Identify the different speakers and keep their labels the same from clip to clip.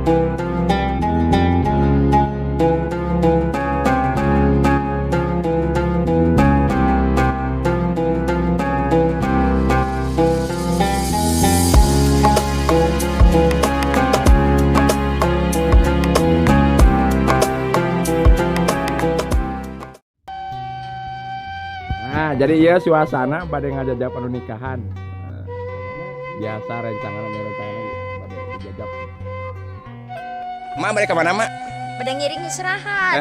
Speaker 1: Nah, jadi ya suasana pada ngajajak anu nikahan. Biasa rencangan pada dijajak.
Speaker 2: Mak mereka mana mak?
Speaker 3: Pada ngiring serahan.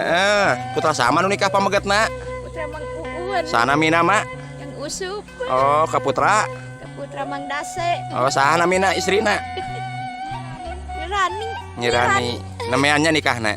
Speaker 2: Putra sama nu nikah pamegetna.
Speaker 3: Putra Mang Uun.
Speaker 2: Sana mina mak.
Speaker 3: Yang usup.
Speaker 2: Oh ke putra.
Speaker 3: Ke Putra Mang Dase.
Speaker 2: Oh sana mina istrina.
Speaker 3: Nyirani.
Speaker 2: Nyirani. Namanya nikahna.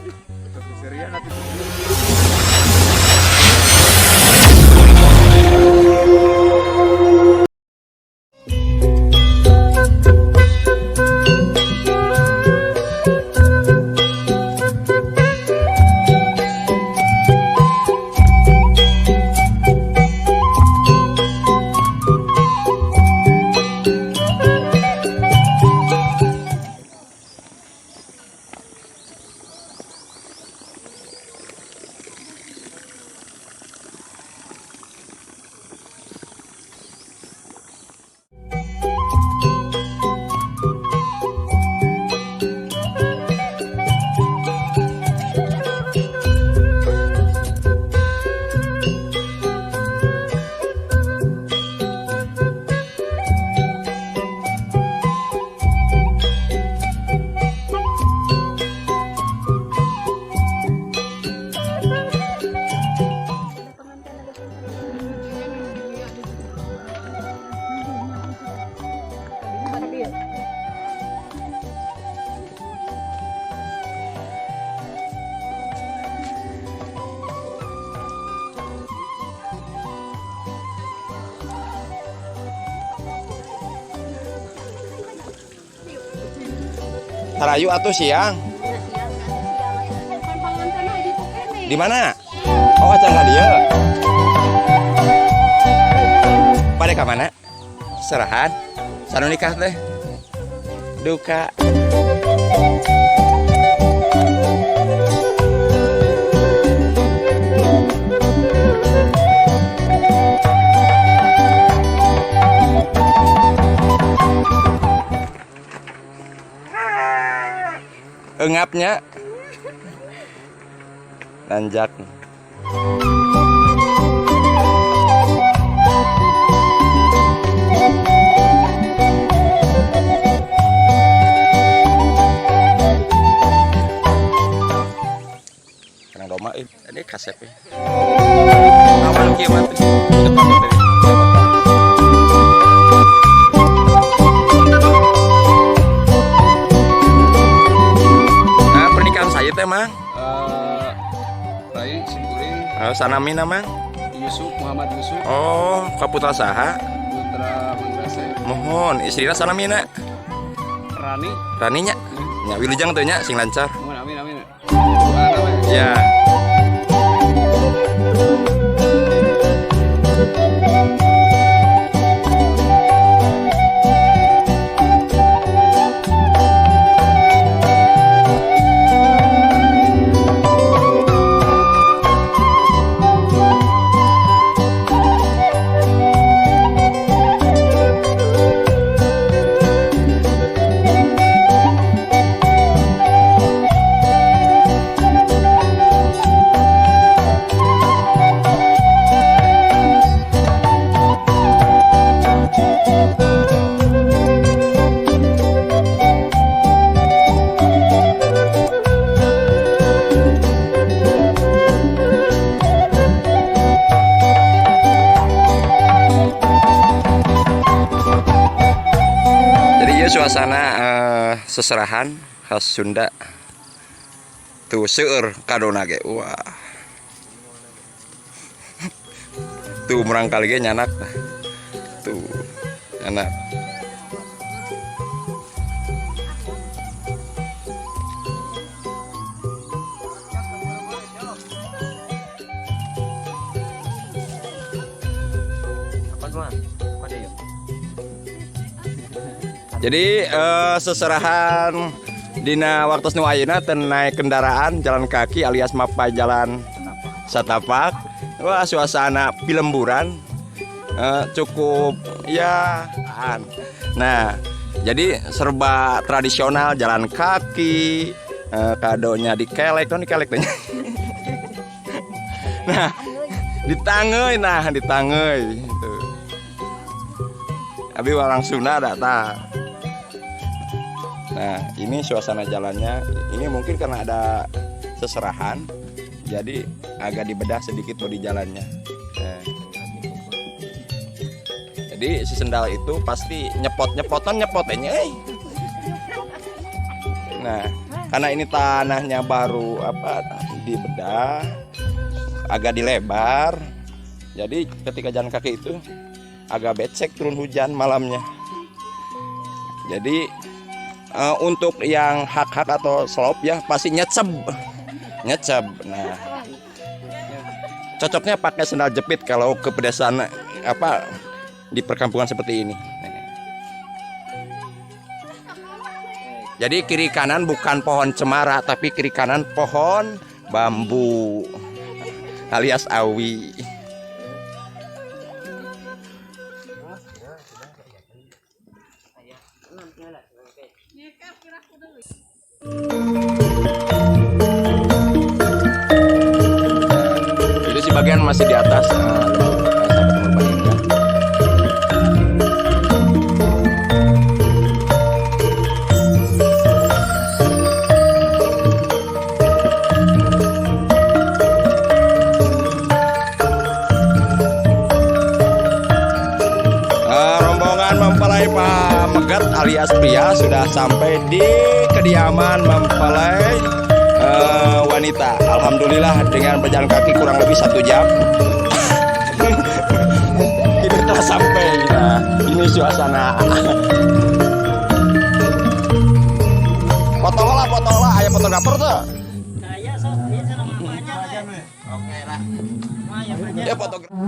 Speaker 2: Tarayu atuh siang. Di mana? Oh acan dia. Pada ke mana? Serahan. Sanu nikah teh. Duka. Engapnya nanjak. Karang doma ini kasep ya. Awal kiamat Mang?
Speaker 4: Rai Simkuring.
Speaker 2: Sanami nama?
Speaker 4: Yusuf Muhammad Yusuf.
Speaker 2: Oh, kaputra saha?
Speaker 4: Putra Mangrase.
Speaker 2: Mohon, istrina sanamina?
Speaker 4: Rani.
Speaker 2: Raninya? Nya wilujeng teh nya sing lancar.
Speaker 4: Mohon amin amin.
Speaker 2: Ya. Suasana seserahan khas Sunda tuh seueur kadona ge wah tuh merangkal ge nyanak tuh nyanak jadi seserahan
Speaker 1: Dina waktu nu ayeuna teu naik kendaraan jalan kaki alias mapai jalan satapak. Wah suasana pilemburan cukup ya. Nah jadi serba tradisional jalan kaki, kadonya dikelek tuh dikelek tanya. Nah ditangeuy gitu. Abi orang Sunda datang. Nah ini suasana jalannya. Ini mungkin karena ada seserahan, jadi agak dibedah sedikit bodi jalannya. Nah, jadi si sendal itu pasti nyepotnya. Nah karena ini tanahnya baru dibedah, agak dilebar. Jadi ketika jalan kaki itu agak becek turun hujan malamnya. Jadi untuk yang hak-hak atau slope ya pasti nyeceb. Nah cocoknya pakai sendal jepit kalau ke pedesaan di perkampungan seperti ini. Jadi kiri kanan bukan pohon cemara tapi kiri kanan pohon bambu alias awi. Itu si bagian masih di atas rombongan mempelai Pak Megat alias pria sudah sampai di kediaman mempelai wanita. Alhamdulillah dengan berjalan kaki kurang lebih 1 jam kita telah sampai. Nah, ini suasana. Foto lah, ayah fotografer tuh. Oke lah. Ya fotografer.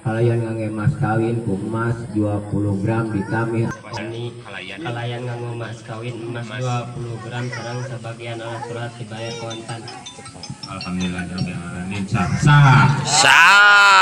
Speaker 5: Kalayan ngangge mas kawin ku emas 20 gram ditambah kalayan nganggo mas kawin emas 20 gram sareng sebagian alat surat dibayar kontan.
Speaker 6: Alhamdulillah rabbil alamin. Sah.